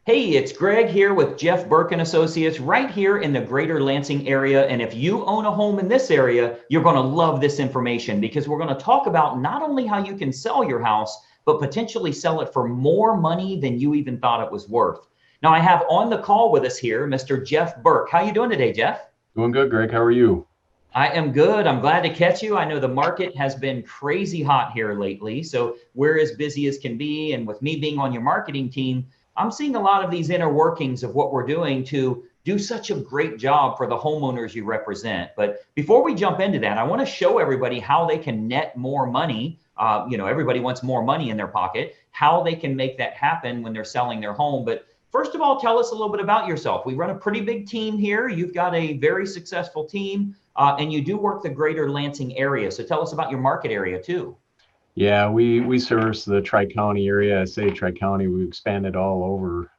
Hey, it's Greg here with Jeff Burke and Associates right here in the greater Lansing area. And if you own a home in this area, you're going to love this information because we're going to talk about not only how you can sell your house, but potentially sell it for more money than you even thought it was worth. Now, I have on the call with us here, Mr. Jeff Burke. How you doing today, Jeff? Doing good, Greg. How are you? I am good. I'm glad to catch you. I know the market has been crazy hot here lately, so we're as busy as can be. And with me being on your marketing team, I'm seeing a lot of these inner workings of what we're doing to do such a great job for the homeowners you represent. But before we jump into that, I want to show everybody how they can net more money. Everybody wants more money in their pocket, how they can make that happen when they're selling their home. But first of all, tell us a little bit about yourself. We run a pretty big team here. You've got a very successful team. And you do work the greater Lansing area. So tell us about your market area too. Yeah, we service the Tri-County area. I say Tri-County, we expanded all over,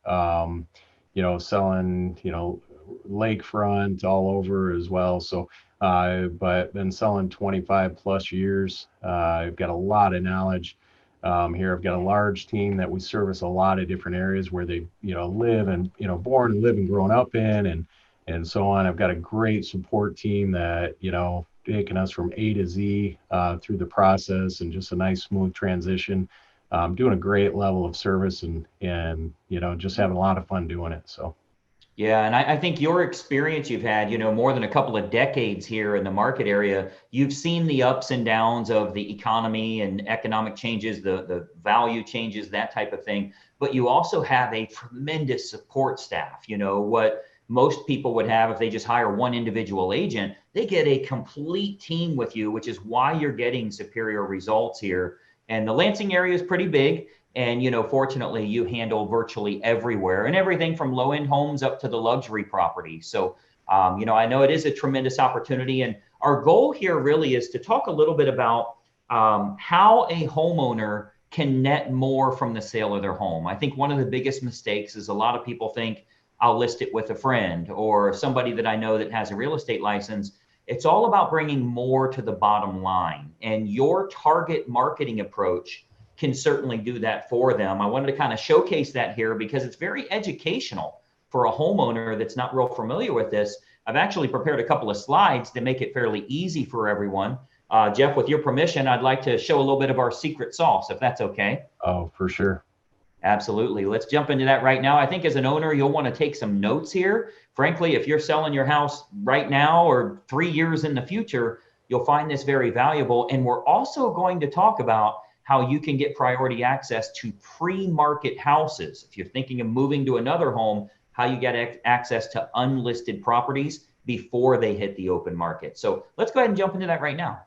selling, lakefront all over as well. So, but been selling 25 plus years. I've got a lot of knowledge here. I've got a large team that we service a lot of different areas where they, live and, born and live and grown up in and so on. I've got a great support team that, taking us from A to Z through the process and just a nice smooth transition. Doing a great level of service and just having a lot of fun doing it. So Yeah, and I think your experience you've had, more than a couple of decades here in the market area, you've seen the ups and downs of the economy and economic changes, the value changes, that type of thing. But you also have a tremendous support staff. What most people would have if they just hire one individual agent, they get a complete team with you, which is why you're getting superior results here. And the Lansing area is pretty big. And, fortunately, you handle virtually everywhere and everything from low end homes up to the luxury property. So, I know it is a tremendous opportunity. And our goal here really is to talk a little bit about how a homeowner can net more from the sale of their home. I think one of the biggest mistakes is a lot of people think I'll list it with a friend or somebody that I know that has a real estate license. It's all about bringing more to the bottom line. And your target marketing approach can certainly do that for them. I wanted to kind of showcase that here because it's very educational for a homeowner that's not real familiar with this. I've actually prepared a couple of slides to make it fairly easy for everyone. Jeff, with your permission, I'd like to show a little bit of our secret sauce, if that's okay. oh, for sure. Absolutely. Let's jump into that right now. I think as an owner, you'll want to take some notes here. Frankly, if you're selling your house right now or 3 years in the future, you'll find this very valuable. And we're also going to talk about how you can get priority access to pre-market houses. If you're thinking of moving to another home, how you get access to unlisted properties before they hit the open market. So let's go ahead and jump into that right now.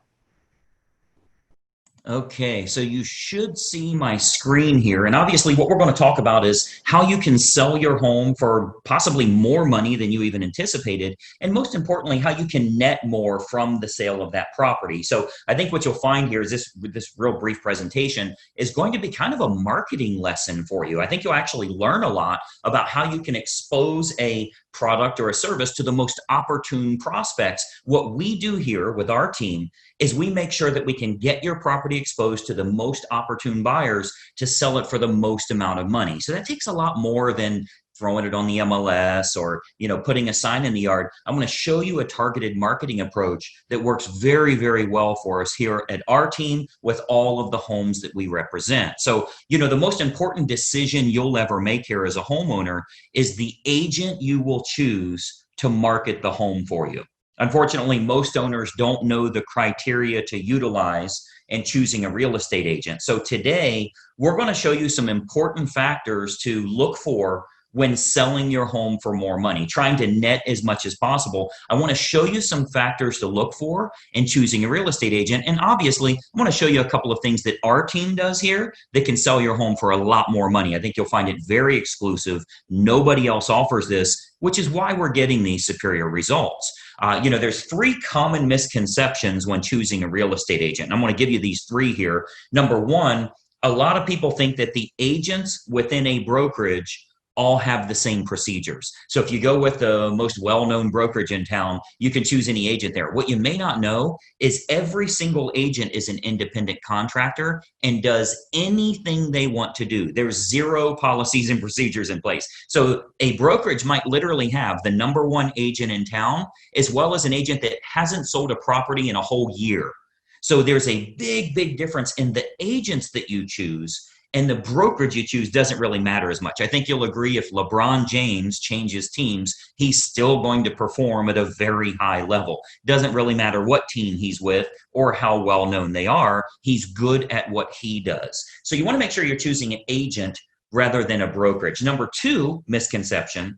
Okay, so you should see my screen here. And obviously, what we're going to talk about is how you can sell your home for possibly more money than you even anticipated. And most importantly, how you can net more from the sale of that property. So I think what you'll find here is this real brief presentation is going to be kind of a marketing lesson for you. I think you'll actually learn a lot about how you can expose a product or a service to the most opportune prospects. What we do here with our team is we make sure that we can get your property exposed to the most opportune buyers to sell it for the most amount of money. So that takes a lot more than throwing it on the MLS or putting a sign in the yard. I'm going to show you a targeted marketing approach that works very, very well for us here at our team with all of the homes that we represent. So, the most important decision you'll ever make here as a homeowner is the agent you will choose to market the home for you. Unfortunately, most owners don't know the criteria to utilize in choosing a real estate agent. So today, we're going to show you some important factors to look for when selling your home for more money, trying to net as much as possible. I want to show you some factors to look for in choosing a real estate agent. And obviously, I want to show you a couple of things that our team does here that can sell your home for a lot more money. I think you'll find it very exclusive. Nobody else offers this, which is why we're getting these superior results. There's three common misconceptions when choosing a real estate agent. And I'm going to give you these three here. Number one, a lot of people think that the agents within a brokerage all have the same procedures. So if you go with the most well-known brokerage in town, you can choose any agent there. What you may not know is every single agent is an independent contractor and does anything they want to do. There's zero policies and procedures in place. So a brokerage might literally have the number one agent in town, as well as an agent that hasn't sold a property in a whole year. So there's a big, big difference in the agents that you choose, and the brokerage you choose doesn't really matter as much. I think you'll agree if LeBron James changes teams, he's still going to perform at a very high level. Doesn't really matter what team he's with or how well known they are. He's good at what he does. So you want to make sure you're choosing an agent rather than a brokerage. Number two misconception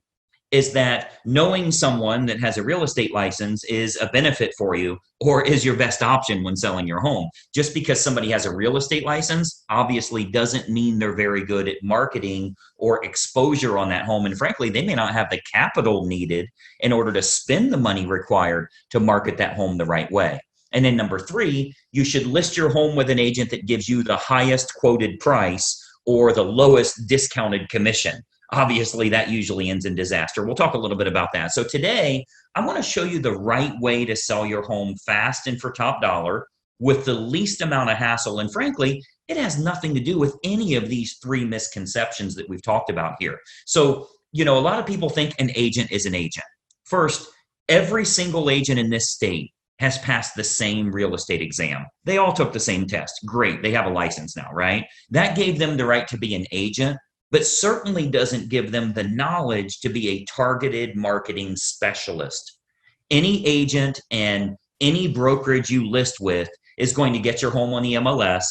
is that knowing someone that has a real estate license is a benefit for you or is your best option when selling your home. Just because somebody has a real estate license obviously doesn't mean they're very good at marketing or exposure on that home. And frankly, they may not have the capital needed in order to spend the money required to market that home the right way. And then number three, you should list your home with an agent that gives you the highest quoted price or the lowest discounted commission. Obviously, that usually ends in disaster. We'll talk a little bit about that. So today, I want to show you the right way to sell your home fast and for top dollar with the least amount of hassle. And frankly, it has nothing to do with any of these three misconceptions that we've talked about here. So, a lot of people think an agent is an agent. First, every single agent in this state has passed the same real estate exam. They all took the same test. Great. They have a license now, right? That gave them the right to be an agent, but certainly doesn't give them the knowledge to be a targeted marketing specialist. Any agent and any brokerage you list with is going to get your home on the MLS.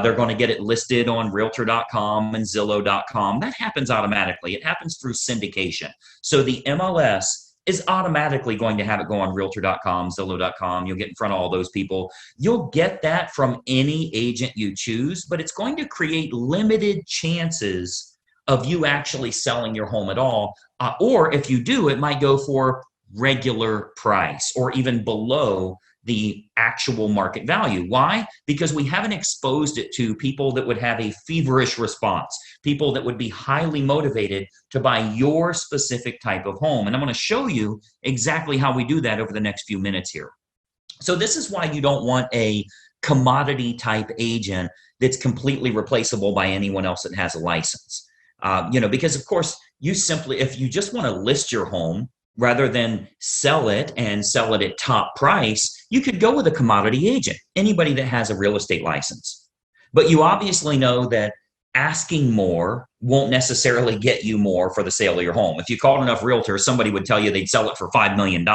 They're going to get it listed on Realtor.com and Zillow.com. That happens automatically. It happens through syndication. So the MLS is automatically going to have it go on Realtor.com, Zillow.com. You'll get in front of all those people. You'll get that from any agent you choose, but it's going to create limited chances of you actually selling your home at all. Or if you do, it might go for regular price or even below the actual market value. Why? Because we haven't exposed it to people that would have a feverish response, people that would be highly motivated to buy your specific type of home. And I'm going to show you exactly how we do that over the next few minutes here. So this is why you don't want a commodity type agent that's completely replaceable by anyone else that has a license. Because of course, if you just want to list your home rather than sell it and sell it at top price, you could go with a commodity agent, anybody that has a real estate license. But you obviously know that asking more won't necessarily get you more for the sale of your home. If you called enough realtors, somebody would tell you they'd sell it for $5 million.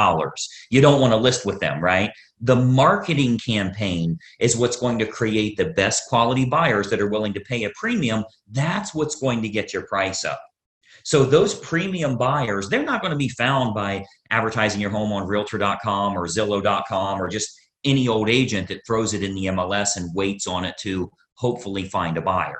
You don't want to list with them, right? The marketing campaign is what's going to create the best quality buyers that are willing to pay a premium. That's what's going to get your price up. So those premium buyers, they're not going to be found by advertising your home on Realtor.com or Zillow.com or just any old agent that throws it in the MLS and waits on it to hopefully find a buyer.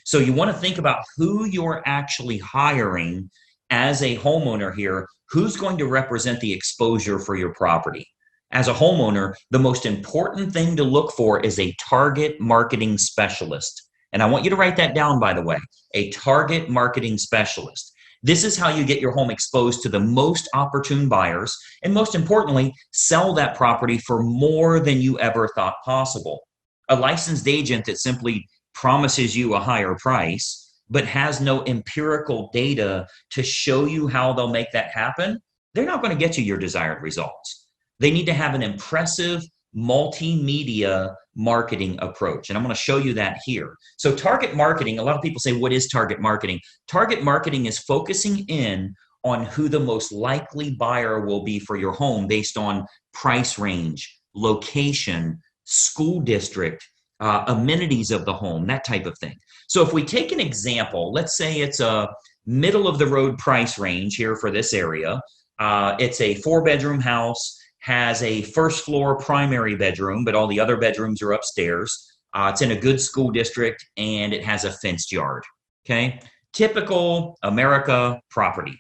So you want to think about who you're actually hiring as a homeowner here. Who's going to represent the exposure for your property? As a homeowner, the most important thing to look for is a target marketing specialist. And I want you to write that down, by the way, a target marketing specialist. This is how you get your home exposed to the most opportune buyers, and most importantly, sell that property for more than you ever thought possible. A licensed agent that simply promises you a higher price, but has no empirical data to show you how they'll make that happen, they're not going to get you your desired results. They need to have an impressive multimedia marketing approach. And I'm going to show you that here. So target marketing, a lot of people say, what is target marketing? Target marketing is focusing in on who the most likely buyer will be for your home based on price range, location, school district, amenities of the home, that type of thing. So if we take an example, let's say it's a middle of the road price range here for this area. It's a 4-bedroom house, has a first floor primary bedroom, but all the other bedrooms are upstairs. It's in a good school district and it has a fenced yard. Okay. Typical America property.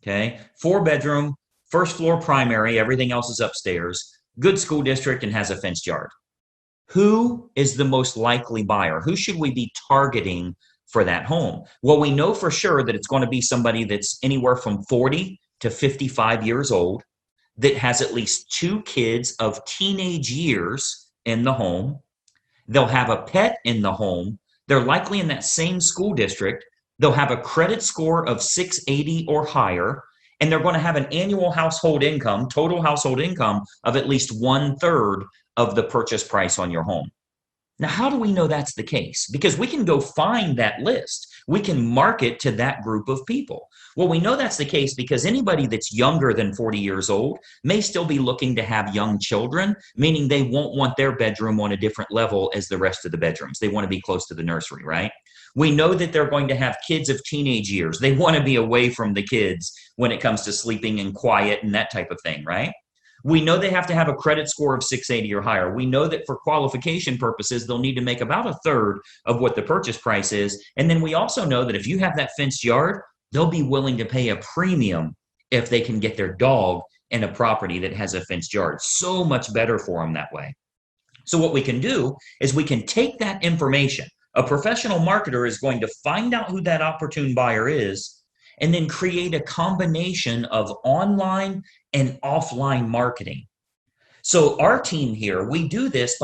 Okay. 4-bedroom, first floor primary, everything else is upstairs, good school district and has a fenced yard. Who is the most likely buyer? Who should we be targeting for that home? Well, we know for sure that it's going to be somebody that's anywhere from 40 to 55 years old, that has at least 2 kids of teenage years in the home. They'll have a pet in the home. They're likely in that same school district. They'll have a credit score of 680 or higher, and they're going to have an annual household income, total household income of at least 1/3 of the purchase price on your home. Now, how do we know that's the case? Because we can go find that list. We can market to that group of people. Well, we know that's the case because anybody that's younger than 40 years old may still be looking to have young children, meaning they won't want their bedroom on a different level as the rest of the bedrooms. They want to be close to the nursery, right? We know that they're going to have kids of teenage years. They want to be away from the kids when it comes to sleeping and quiet and that type of thing, right? We know they have to have a credit score of 680 or higher. We know that for qualification purposes, they'll need to make about 1/3 of what the purchase price is. And then we also know that if you have that fenced yard, they'll be willing to pay a premium if they can get their dog in a property that has a fenced yard. So much better for them that way. So what we can do is we can take that information. A professional marketer is going to find out who that opportune buyer is and then create a combination of online and offline marketing. So our team here, we do this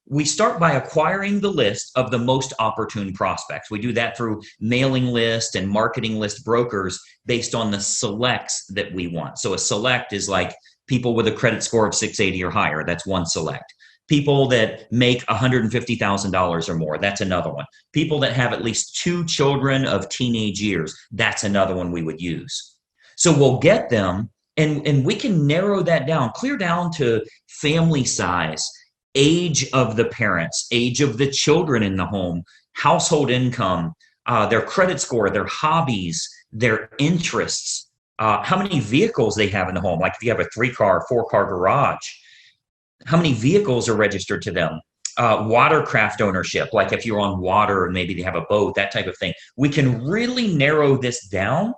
we start by acquiring the list of the most opportune prospects. We do that through mailing list and marketing list brokers based on the selects that we want. So a select is like people with a credit score of 680 or higher. That's one select. People that make $150,000 or more, that's another one. People that have at least 2 children of teenage years, that's another one we would use. So we'll get them, and we can narrow that down, clear down to family size, age of the parents, age of the children in the home, household income, their credit score, their hobbies, their interests, how many vehicles they have in the home. Like if you have a 3-car, 4-car garage, how many vehicles are registered to them? Watercraft ownership, like if you're on water and maybe they have a boat, that type of thing. We can really narrow this down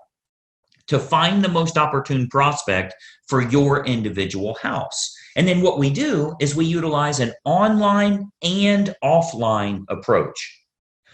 to find the most opportune prospect for your individual house. And then what we do is we utilize an online and offline approach.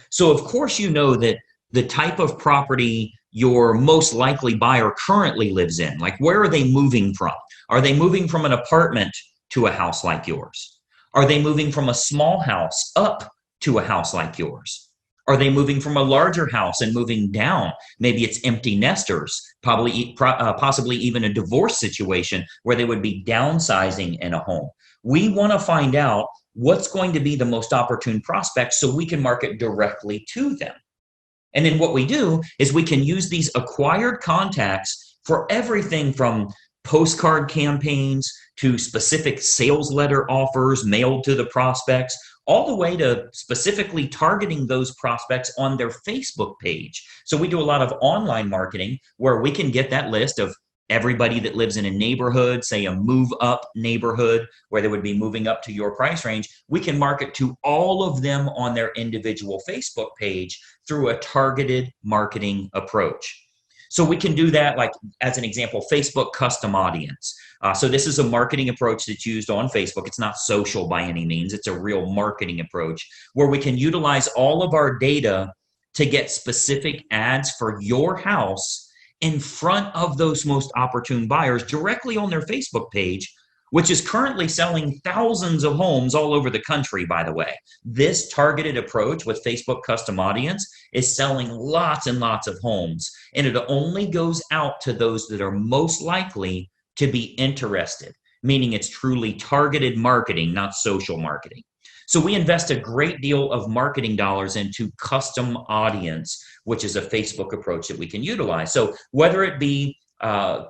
So of course, you know that the type of property your most likely buyer currently lives in, like where are they moving from? Are they moving from an apartment to a house like yours? Are they moving from a small house up to a house like yours? Are they moving from a larger house and moving down? Maybe it's empty nesters, possibly even a divorce situation where they would be downsizing in a home. We want to find out what's going to be the most opportune prospect so we can market directly to them. And then what we do is we can use these acquired contacts for everything from postcard campaigns to specific sales letter offers mailed to the prospects, all the way to specifically targeting those prospects on their Facebook page. So we do a lot of online marketing where we can get that list of everybody that lives in a neighborhood, say a move up neighborhood where they would be moving up to your price range. We can market to all of them on their individual Facebook page through a targeted marketing approach. So we can do that, like as an example, Facebook custom audience. So this is a marketing approach that's used on Facebook. It's not social by any means. It's a real marketing approach where we can utilize all of our data to get specific ads for your house in front of those most opportune buyers directly on their Facebook page, which is currently selling thousands of homes all over the country, by the way. This targeted approach with Facebook custom audience is selling lots and lots of homes, and it only goes out to those that are most likely to be interested, meaning it's truly targeted marketing, not social marketing. So we invest a great deal of marketing dollars into custom audience, which is a Facebook approach that we can utilize. So whether it be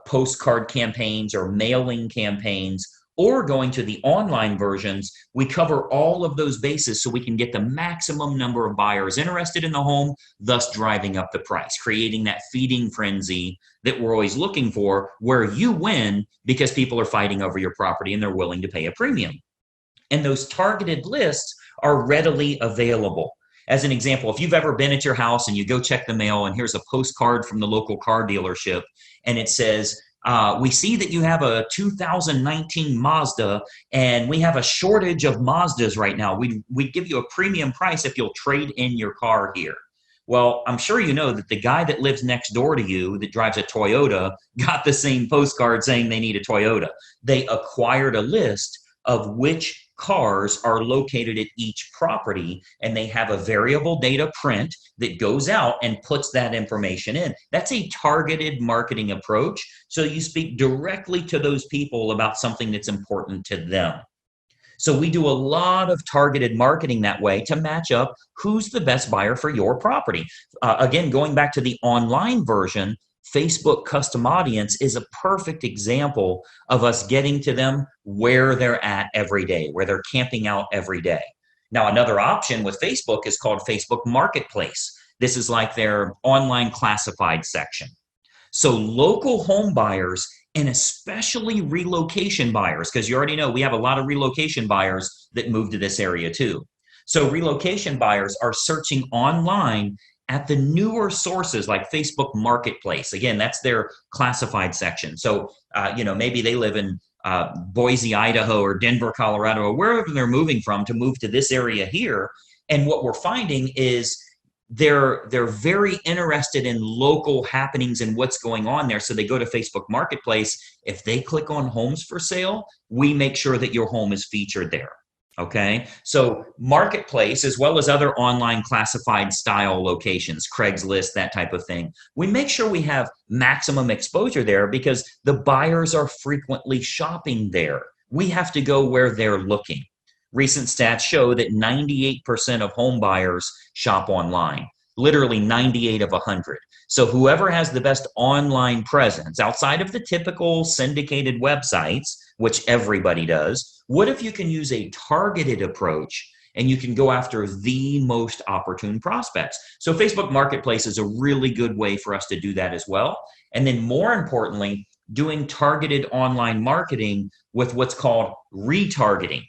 postcard campaigns or mailing campaigns or going to the online versions, we cover all of those bases so we can get the maximum number of buyers interested in the home, thus driving up the price, creating that feeding frenzy that we're always looking for, where you win because people are fighting over your property and they're willing to pay a premium. And those targeted lists are readily available. As an example, if you've ever been at your house and you go check the mail and here's a postcard from the local car dealership and it says, we see that you have a 2019 Mazda and we have a shortage of Mazdas right now. We'd give you a premium price if you'll trade in your car here. Well, I'm sure you know that the guy that lives next door to you that drives a Toyota got the same postcard saying they need a Toyota. They acquired a list of which cars are located at each property, and they have a variable data print that goes out and puts that information in. That's a targeted marketing approach. So you speak directly to those people about something that's important to them. So we do a lot of targeted marketing that way to match up who's the best buyer for your property. Again, going back to the online version, Facebook custom audience is a perfect example of us getting to them where they're at every day, where they're camping out every day. Now, another option with Facebook is called Facebook Marketplace. This is like their online classified section. So local home buyers and especially relocation buyers, because you already know we have a lot of relocation buyers that move to this area too. So relocation buyers are searching online at the newer sources like Facebook Marketplace. Again, that's their classified section. So, maybe they live in Boise, Idaho, or Denver, Colorado, or wherever they're moving from to move to this area here. And what we're finding is they're very interested in local happenings and what's going on there. So they go to Facebook Marketplace. If they click on homes for sale, we make sure that your home is featured there. Okay. So Marketplace, as well as other online classified style locations, Craigslist, that type of thing, we make sure we have maximum exposure there because the buyers are frequently shopping there. We have to go where they're looking. Recent stats show that 98% of home buyers shop online, literally 98 of 100. So whoever has the best online presence outside of the typical syndicated websites, which everybody does, what if you can use a targeted approach and you can go after the most opportune prospects? So Facebook Marketplace is a really good way for us to do that as well. And then more importantly, doing targeted online marketing with what's called retargeting.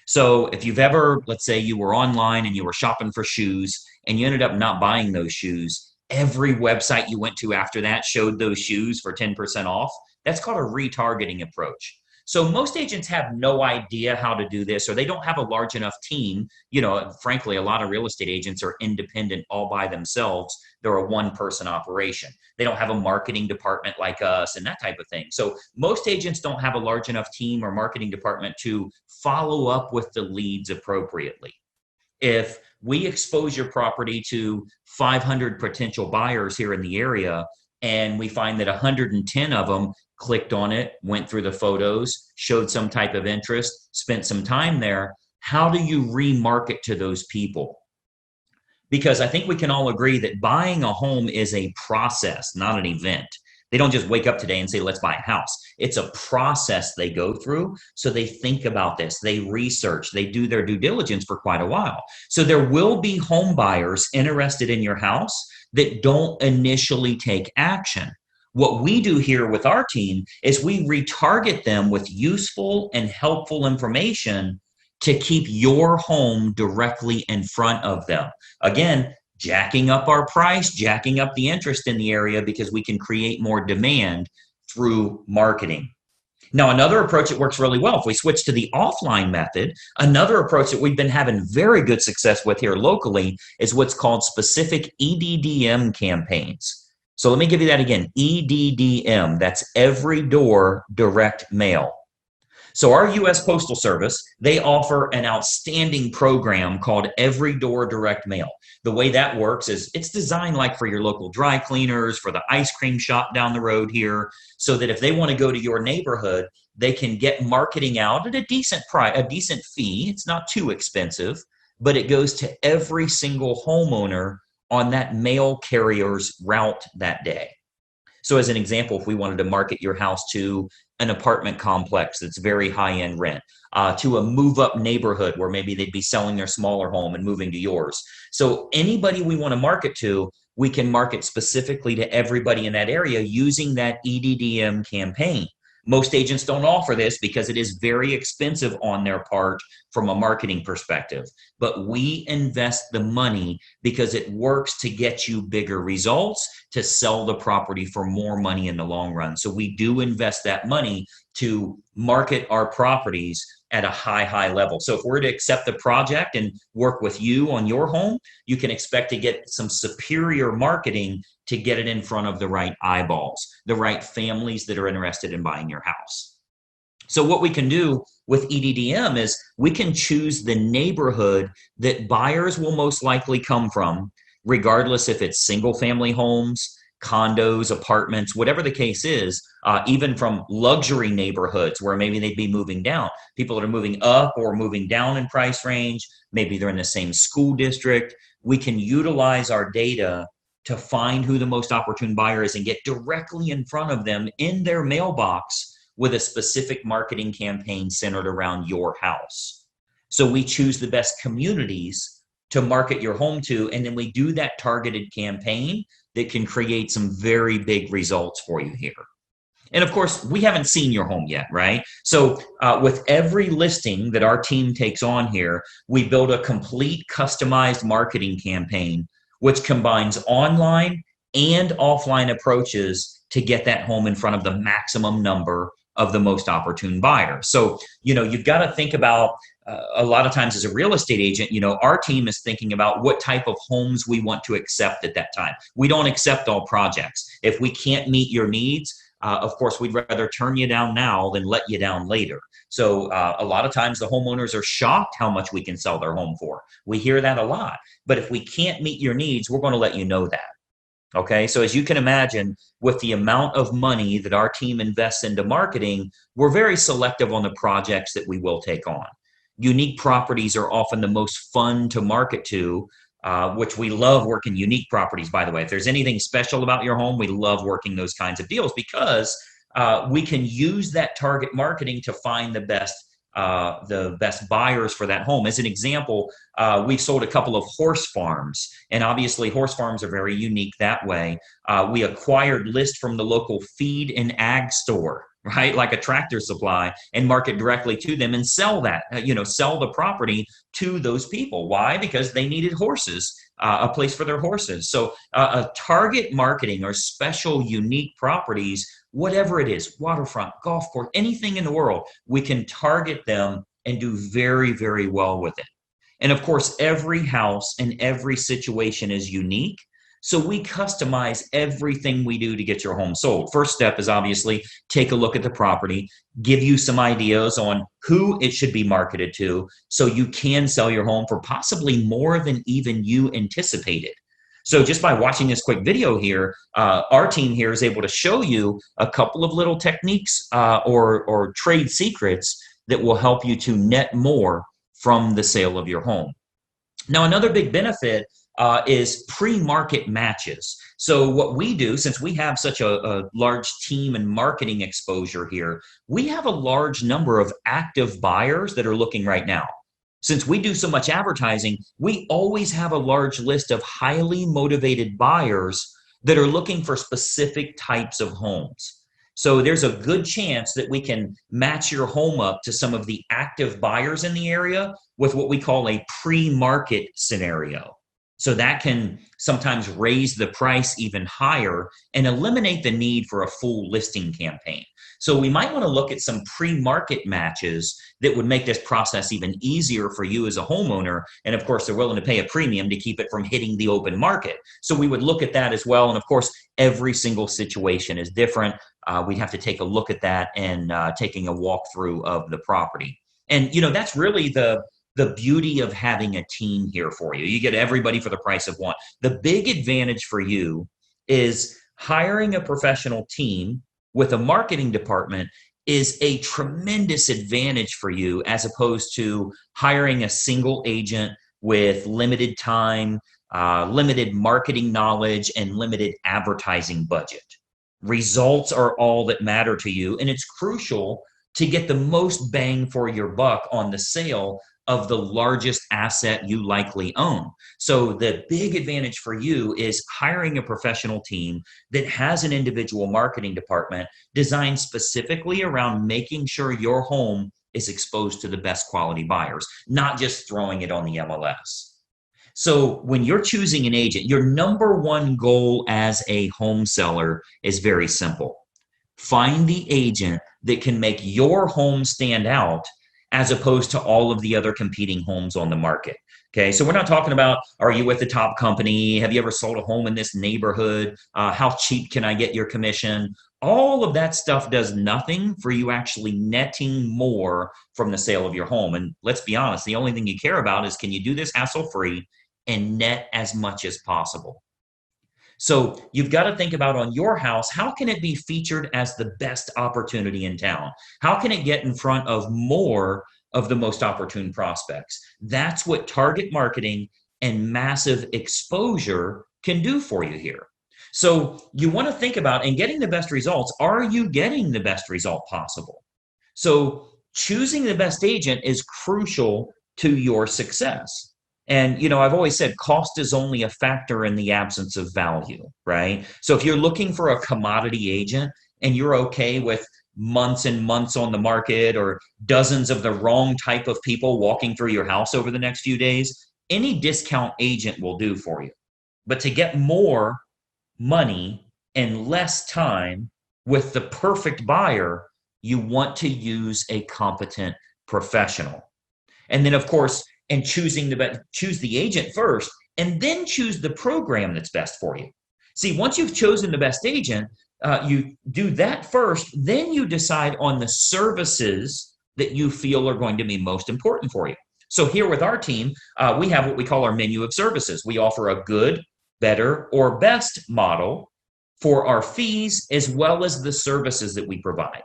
So if you've ever, let's say you were online and you were shopping for shoes and you ended up not buying those shoes, every website you went to after that showed those shoes for 10% off. That's called a retargeting approach. So most agents have no idea how to do this, or they don't have a large enough team. Frankly, a lot of real estate agents are independent all by themselves. They're a one-person operation. They don't have a marketing department like us and that type of thing. So most agents don't have a large enough team or marketing department to follow up with the leads appropriately. If we expose your property to 500 potential buyers here in the area, and we find that 110 of them clicked on it, went through the photos, showed some type of interest, spent some time there, how do you remarket to those people? Because I think we can all agree that buying a home is a process, not an event. They don't just wake up today and say, let's buy a house. It's a process they go through. So they think about this, they research, they do their due diligence for quite a while. So there will be home buyers interested in your house that don't initially take action. What we do here with our team is we retarget them with useful and helpful information to keep your home directly in front of them. Again, jacking up our price, jacking up the interest in the area because we can create more demand through marketing. Now, another approach that works really well, if we switch to the offline method, another approach that we've been having very good success with here locally is what's called specific EDDM campaigns. So let me give you that again, EDDM, that's every door direct mail. So our U.S. Postal Service, they offer an outstanding program called Every Door Direct Mail. The way that works is it's designed like for your local dry cleaners, for the ice cream shop down the road here, so that if they want to go to your neighborhood, they can get marketing out at a decent price, a decent fee. It's not too expensive, but it goes to every single homeowner on that mail carrier's route that day. So as an example, if we wanted to market your house to an apartment complex that's very high-end rent, to a move-up neighborhood where maybe they'd be selling their smaller home and moving to yours. So anybody we want to market to, we can market specifically to everybody in that area using that EDDM campaign. Most agents don't offer this because it is very expensive on their part from a marketing perspective. But we invest the money because it works to get you bigger results, to sell the property for more money in the long run. So we do invest that money to market our properties at a high level. So if we're to accept the project and work with you on your home, you can expect to get some superior marketing to get it in front of the right eyeballs, the right families that are interested in buying your house. So what we can do with EDDM is we can choose the neighborhood that buyers will most likely come from, regardless if it's single family homes, condos, apartments, whatever the case is, even from luxury neighborhoods where maybe they'd be moving down. People that are moving up or moving down in price range, maybe they're in the same school district. We can utilize our data to find who the most opportune buyer is and get directly in front of them in their mailbox with a specific marketing campaign centered around your house. So we choose the best communities to market your home to, and then we do that targeted campaign that can create some very big results for you here. And of course, we haven't seen your home yet, right? So with every listing that our team takes on here, we build a complete customized marketing campaign, which combines online and offline approaches to get that home in front of the maximum number of the most opportune buyers. So, you've got to think about a lot of times as a real estate agent, our team is thinking about what type of homes we want to accept at that time. We don't accept all projects. If we can't meet your needs, of course, we'd rather turn you down now than let you down later. So a lot of times the homeowners are shocked how much we can sell their home for. We hear that a lot. But if we can't meet your needs, we're going to let you know that. Okay, so as you can imagine, with the amount of money that our team invests into marketing, we're very selective on the projects that we will take on. Unique properties are often the most fun to market to, which we love working unique properties, by the way. If there's anything special about your home, we love working those kinds of deals because we can use that target marketing to find the best buyers for that home. As an example, we've sold a couple of horse farms, and obviously horse farms are very unique that way. We acquired lists from the local feed and ag store, right? Like a Tractor Supply, and market directly to them and sell that, sell the property to those people. Why? Because they needed horses, a place for their horses. So a target marketing or special unique properties, whatever it is, waterfront, golf course, anything in the world, we can target them and do very, very well with it. And of course, every house and every situation is unique. So we customize everything we do to get your home sold. First step is obviously take a look at the property, give you some ideas on who it should be marketed to so you can sell your home for possibly more than even you anticipated. So just by watching this quick video here, our team here is able to show you a couple of little techniques or trade secrets that will help you to net more from the sale of your home. Now, another big benefit is pre-market matches. So what we do, since we have such a large team and marketing exposure here, we have a large number of active buyers that are looking right now. Since we do so much advertising, we always have a large list of highly motivated buyers that are looking for specific types of homes. So there's a good chance that we can match your home up to some of the active buyers in the area with what we call a pre-market scenario. So that can sometimes raise the price even higher and eliminate the need for a full listing campaign. So we might want to look at some pre-market matches that would make this process even easier for you as a homeowner. And of course, they're willing to pay a premium to keep it from hitting the open market. So we would look at that as well. And of course, every single situation is different. We'd have to take a look at that and taking a walkthrough of the property. And, that's really the beauty of having a team here for you. You get everybody for the price of one. The big advantage for you is hiring a professional team with a marketing department is a tremendous advantage for you as opposed to hiring a single agent with limited time, limited marketing knowledge, and limited advertising budget. Results are all that matter to you, and it's crucial to get the most bang for your buck on the sale of the largest asset you likely own. So the big advantage for you is hiring a professional team that has an individual marketing department designed specifically around making sure your home is exposed to the best quality buyers, not just throwing it on the MLS. So when you're choosing an agent, your number one goal as a home seller is very simple. Find the agent that can make your home stand out as opposed to all of the other competing homes on the market. Okay, so we're not talking about, are you with the top company? Have you ever sold a home in this neighborhood? How cheap can I get your commission? All of that stuff does nothing for you actually netting more from the sale of your home. And let's be honest, the only thing you care about is, can you do this hassle-free and net as much as possible? So you've got to think about, on your house, how can it be featured as the best opportunity in town? How can it get in front of more of the most opportune prospects? That's what target marketing and massive exposure can do for you here. So you want to think about, in getting the best results, are you getting the best result possible? So choosing the best agent is crucial to your success. And, I've always said cost is only a factor in the absence of value, right? So if you're looking for a commodity agent and you're okay with months and months on the market, or dozens of the wrong type of people walking through your house over the next few days, any discount agent will do for you. But to get more money and less time with the perfect buyer, you want to use a competent professional. And then, of course, and choose the agent first, and then choose the program that's best for you. See, once you've chosen the best agent, you do that first, then you decide on the services that you feel are going to be most important for you. So here with our team, we have what we call our menu of services. We offer a good, better, or best model for our fees, as well as the services that we provide.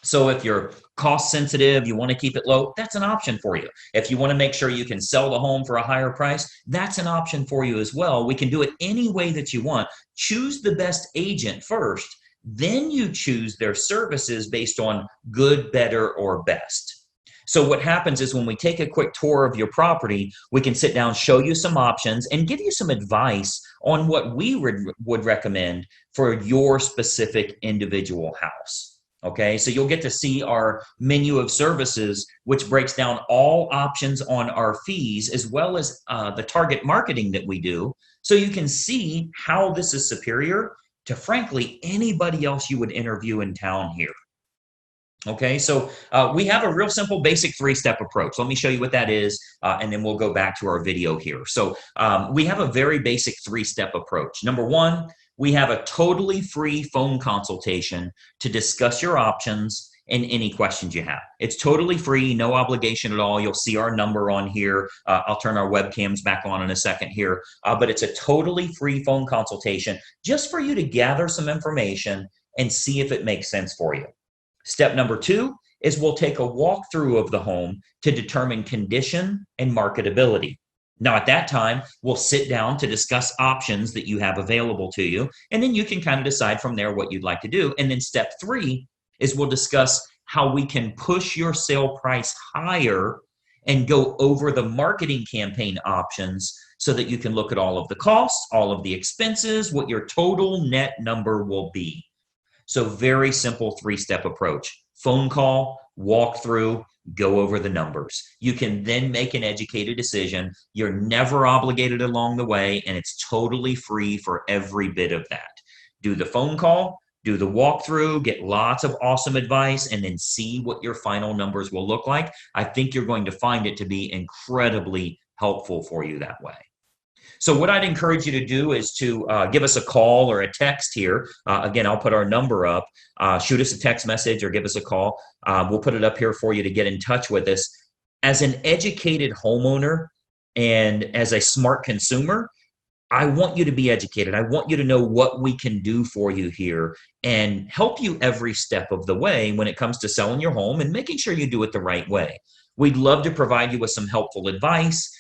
So if you're cost sensitive, you want to keep it low, that's an option for you. If you want to make sure you can sell the home for a higher price, that's an option for you as well. We can do it any way that you want. Choose the best agent first, then you choose their services based on good, better, or best. So what happens is, when we take a quick tour of your property, we can sit down, show you some options, and give you some advice on what we would recommend for your specific individual house. Okay, so you'll get to see our menu of services, which breaks down all options on our fees, as well as the target marketing that we do. So you can see how this is superior to, frankly, anybody else you would interview in town here. Okay, so we have a real simple, basic 3-step approach. Let me show you what that is, and then we'll go back to our video here. So we have a very basic 3-step approach. Number one, we have a totally free phone consultation to discuss your options and any questions you have. It's totally free, no obligation at all. You'll see our number on here. I'll turn our webcams back on in a second here, but it's a totally free phone consultation just for you to gather some information and see if it makes sense for you. Step number 2 is we'll take a walkthrough of the home to determine condition and marketability. Now, at that time, we'll sit down to discuss options that you have available to you, and then you can kind of decide from there what you'd like to do. And then step 3 is we'll discuss how we can push your sale price higher and go over the marketing campaign options so that you can look at all of the costs, all of the expenses, what your total net number will be. So very simple 3-step approach. Phone call, walk through, go over the numbers. You can then make an educated decision. You're never obligated along the way, and it's totally free for every bit of that. Do the phone call, do the walkthrough, get lots of awesome advice, and then see what your final numbers will look like. I think you're going to find it to be incredibly helpful for you that way. So what I'd encourage you to do is to give us a call or a text here. Again, I'll put our number up. Shoot us a text message or give us a call. We'll put it up here for you to get in touch with us. As an educated homeowner and as a smart consumer, I want you to be educated. I want you to know what we can do for you here and help you every step of the way when it comes to selling your home and making sure you do it the right way. We'd love to provide you with some helpful advice,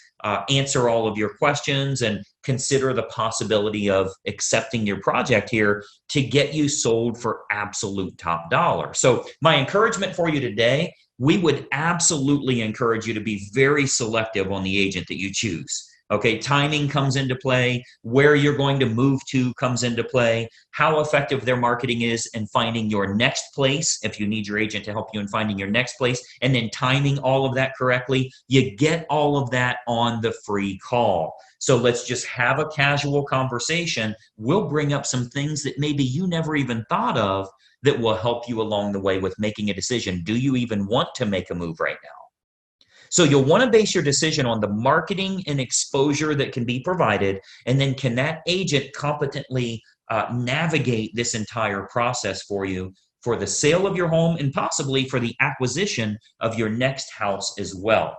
answer all of your questions, and consider the possibility of accepting your project here to get you sold for absolute top dollar. So my encouragement for you today, we would absolutely encourage you to be very selective on the agent that you choose. Okay, timing comes into play, where you're going to move to comes into play, how effective their marketing is in finding your next place, if you need your agent to help you in finding your next place, and then timing all of that correctly. You get all of that on the free call. So let's just have a casual conversation. We'll bring up some things that maybe you never even thought of that will help you along the way with making a decision. Do you even want to make a move right now? So you'll want to base your decision on the marketing and exposure that can be provided, and then can that agent competently navigate this entire process for you for the sale of your home and possibly for the acquisition of your next house as well.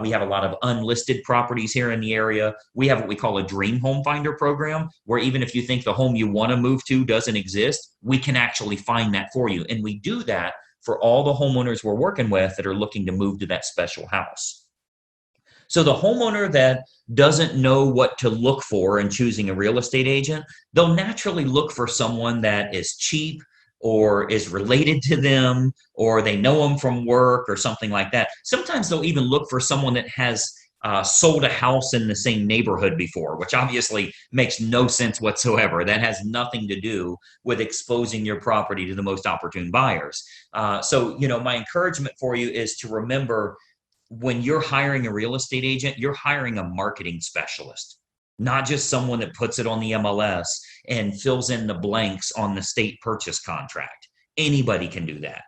We have a lot of unlisted properties here in the area. We have what we call a dream home finder program, where even if you think the home you want to move to doesn't exist, we can actually find that for you. And we do that for all the homeowners we're working with that are looking to move to that special house. So the homeowner that doesn't know what to look for in choosing a real estate agent, they'll naturally look for someone that is cheap or is related to them, or they know them from work or something like that. Sometimes they'll even look for someone that has sold a house in the same neighborhood before, which obviously makes no sense whatsoever. That has nothing to do with exposing your property to the most opportune buyers. My encouragement for you is to remember, when you're hiring a real estate agent, you're hiring a marketing specialist, not just someone that puts it on the MLS and fills in the blanks on the state purchase contract. Anybody can do that.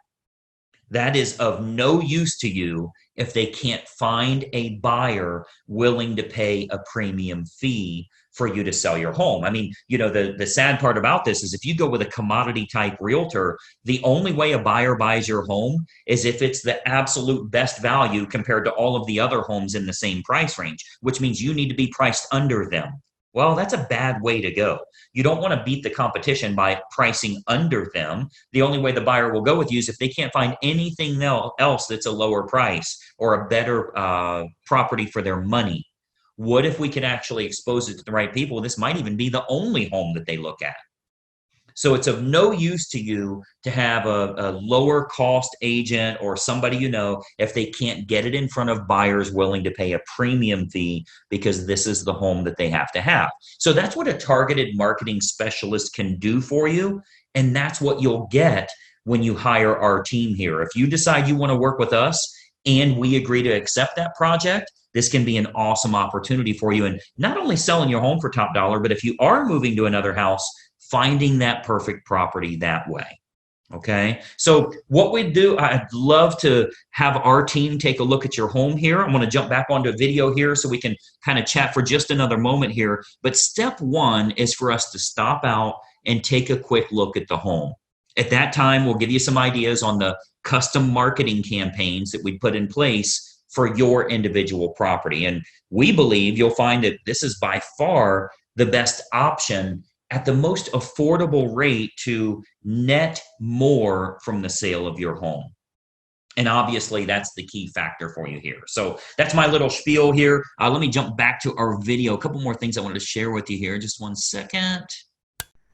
That is of no use to you if they can't find a buyer willing to pay a premium fee for you to sell your home. I mean, the sad part about this is if you go with a commodity type realtor, the only way a buyer buys your home is if it's the absolute best value compared to all of the other homes in the same price range, which means you need to be priced under them. Well, that's a bad way to go. You don't want to beat the competition by pricing under them. The only way the buyer will go with you is if they can't find anything else that's a lower price or a better property for their money. What if we could actually expose it to the right people? This might even be the only home that they look at. So it's of no use to you to have a lower cost agent or somebody if they can't get it in front of buyers willing to pay a premium fee because this is the home that they have to have. So that's what a targeted marketing specialist can do for you. And that's what you'll get when you hire our team here. If you decide you want to work with us and we agree to accept that project, this can be an awesome opportunity for you. And not only selling your home for top dollar, but if you are moving to another house, finding that perfect property that way. Okay. So what we do, I'd love to have our team take a look at your home here. I'm going to jump back onto a video here so we can kind of chat for just another moment here. But step one is for us to stop out and take a quick look at the home. At that time, we'll give you some ideas on the custom marketing campaigns that we put in place for your individual property. And we believe you'll find that this is by far the best option at the most affordable rate to net more from the sale of your home. And obviously, that's the key factor for you here. So that's my little spiel here. Let me jump back to our video. A couple more things I wanted to share with you here. Just one second.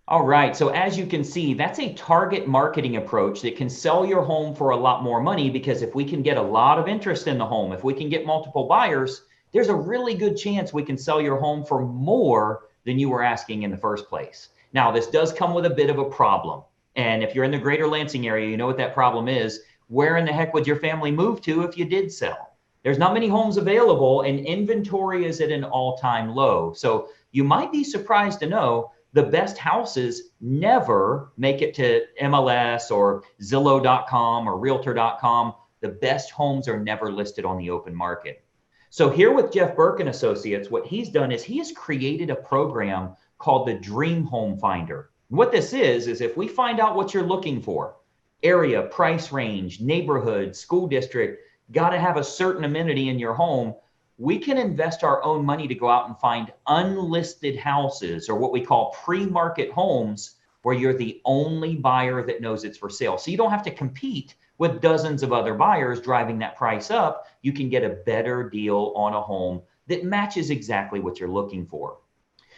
All right, so as you can see, that's a target marketing approach that can sell your home for a lot more money, because if we can get a lot of interest in the home, if we can get multiple buyers, there's a really good chance we can sell your home for more than you were asking in the first place. Now, this does come with a bit of a problem. And if you're in the greater Lansing area, you know what that problem is. Where in the heck would your family move to if you did sell? There's not many homes available and inventory is at an all-time low. So you might be surprised to know the best houses never make it to MLS or Zillow.com or Realtor.com. The best homes are never listed on the open market. So here with Jeff Burke and Associates, what he's done is he has created a program called the Dream Home Finder. What this is if we find out what you're looking for, area, price range, neighborhood, school district, got to have a certain amenity in your home, we can invest our own money to go out and find unlisted houses, or what we call pre-market homes, where you're the only buyer that knows it's for sale. So you don't have to compete with dozens of other buyers driving that price up. You can get a better deal on a home that matches exactly what you're looking for.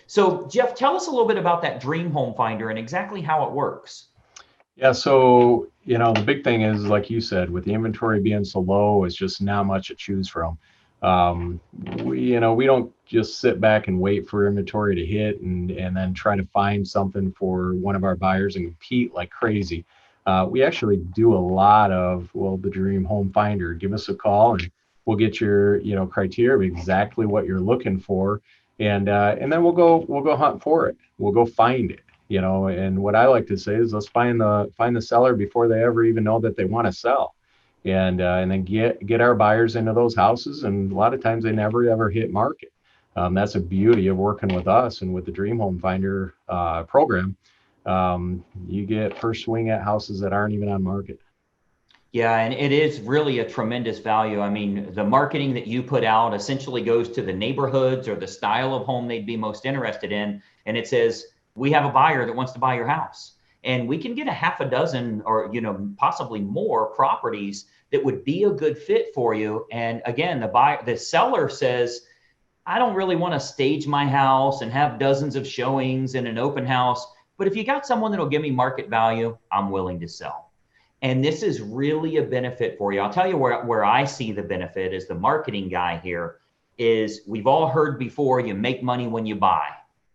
So Jeff, tell us a little bit about that Dream Home Finder and exactly how it works. Yeah, so the big thing is, like you said, with the inventory being so low, it's just not much to choose from. We don't just sit back and wait for inventory to hit and then try to find something for one of our buyers and compete like crazy. We actually do a lot of, the Dream Home Finder. Give us a call and we'll get your, criteria of exactly what you're looking for. And then we'll go hunt for it. We'll go find it, and what I like to say is let's find the seller before they ever even know that they want to sell. and then get our buyers into those houses. And a lot of times they never ever hit market. That's a beauty of working with us and with the Dream Home Finder program. You get first swing at houses that aren't even on market. Yeah, and it is really a tremendous value. I mean, the marketing that you put out essentially goes to the neighborhoods or the style of home they'd be most interested in. And it says, we have a buyer that wants to buy your house. And we can get a half a dozen or, possibly more properties that would be a good fit for you. And again, the seller says, I don't really want to stage my house and have dozens of showings in an open house. But if you got someone that'll give me market value, I'm willing to sell. And this is really a benefit for you. I'll tell you where I see the benefit as the marketing guy here is we've all heard before, you make money when you buy,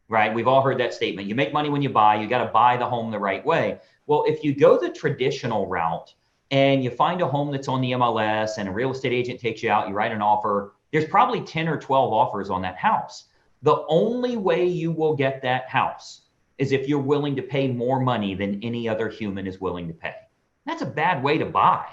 right? We've all heard that statement. You make money when you buy, you got to buy the home the right way. Well, if you go the traditional route and you find a home that's on the MLS and a real estate agent takes you out, you write an offer, there's probably 10 or 12 offers on that house. The only way you will get that house is if you're willing to pay more money than any other human is willing to pay. That's a bad way to buy.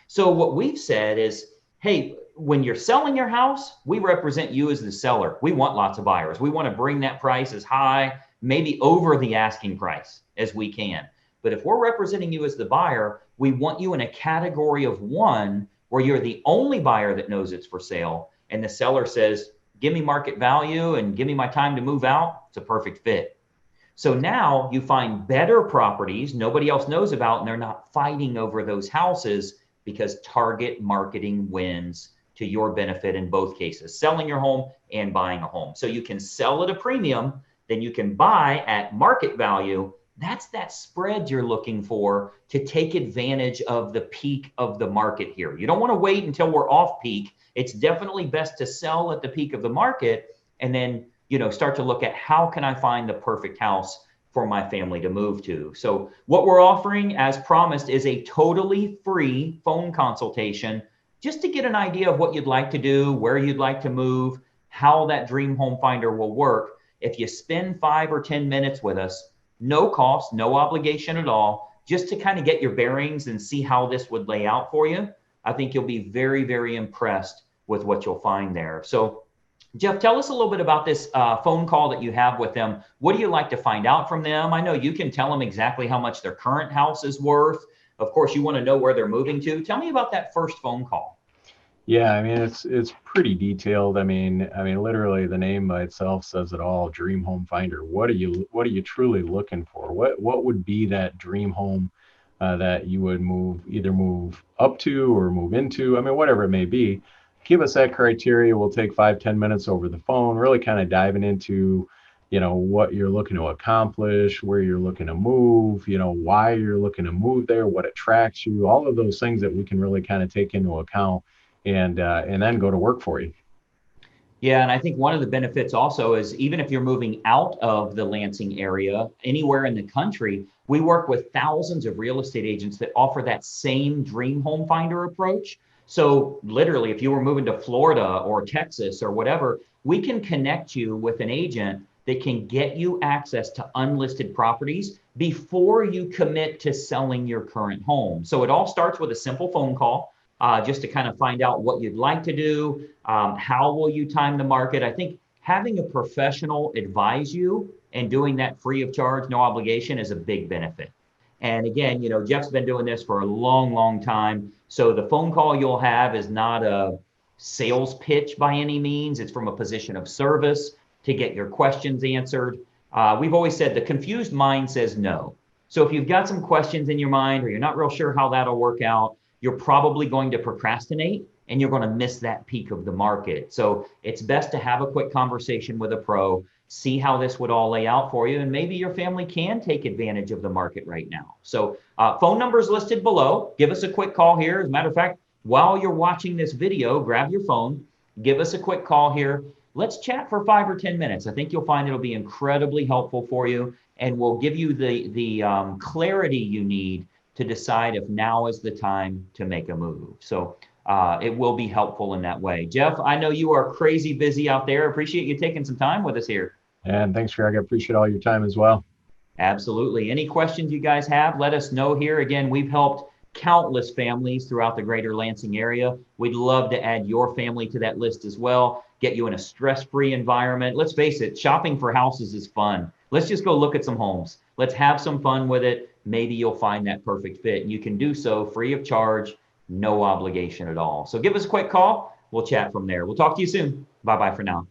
So what we've said is, hey, when you're selling your house, we represent you as the seller. We want lots of buyers. We want to bring that price as high, maybe over the asking price as we can. But if we're representing you as the buyer, we want you in a category of one where you're the only buyer that knows it's for sale. And the seller says, give me market value and give me my time to move out. It's a perfect fit. So now you find better properties nobody else knows about, and they're not fighting over those houses because target marketing wins to your benefit in both cases, selling your home and buying a home. So you can sell at a premium, then you can buy at market value. That's that spread you're looking for to take advantage of the peak of the market here. You don't want to wait until we're off peak. It's definitely best to sell at the peak of the market and then start to look at how can I find the perfect house for my family to move to. So what we're offering, as promised, is a totally free phone consultation just to get an idea of what you'd like to do, where you'd like to move, how that Dream Home Finder will work. If you spend 5 or 10 minutes with us, no cost, no obligation at all, just to kind of get your bearings and see how this would lay out for you, I think you'll be very, very impressed with what you'll find there. So Jeff, tell us a little bit about this phone call that you have with them. What do you like to find out from them? I know you can tell them exactly how much their current house is worth. Of course, you want to know where they're moving to. Tell me about that first phone call. Yeah, I mean it's pretty detailed. I mean literally the name by itself says it all. Dream Home Finder. What are you truly looking for? What would be that dream home that you would either move up to or move into? I mean, whatever it may be. Give us that criteria. We'll take 5-10 minutes over the phone, really kind of diving into, what you're looking to accomplish, where you're looking to move, why you're looking to move there, what attracts you, all of those things that we can really kind of take into account and then go to work for you. Yeah, and I think one of the benefits also is even if you're moving out of the Lansing area, anywhere in the country, we work with thousands of real estate agents that offer that same Dream Home Finder approach. So literally, if you were moving to Florida or Texas or whatever, we can connect you with an agent that can get you access to unlisted properties before you commit to selling your current home. So it all starts with a simple phone call, just to kind of find out what you'd like to do, how will you time the market. I think having a professional advise you and doing that free of charge, no obligation, is a big benefit. And again, Jeff's been doing this for a long, long time. So the phone call you'll have is not a sales pitch by any means. It's from a position of service to get your questions answered. We've always said the confused mind says no. So if you've got some questions in your mind or you're not real sure how that'll work out, you're probably going to procrastinate and you're going to miss that peak of the market. So it's best to have a quick conversation with a pro, see how this would all lay out for you, and maybe your family can take advantage of the market right now. So phone number is listed below. Give us a quick call here. As a matter of fact, while you're watching this video, grab your phone, give us a quick call here. Let's chat for 5 or 10 minutes. I think you'll find it'll be incredibly helpful for you, and will give you the clarity you need to decide if now is the time to make a move. So it will be helpful in that way. Jeff, I know you are crazy busy out there. Appreciate you taking some time with us here. And thanks, Greg. I appreciate all your time as well. Absolutely. Any questions you guys have, let us know here. Again, we've helped countless families throughout the greater Lansing area. We'd love to add your family to that list as well, get you in a stress-free environment. Let's face it, shopping for houses is fun. Let's just go look at some homes. Let's have some fun with it. Maybe you'll find that perfect fit. And you can do so free of charge, no obligation at all. So give us a quick call. We'll chat from there. We'll talk to you soon. Bye-bye for now.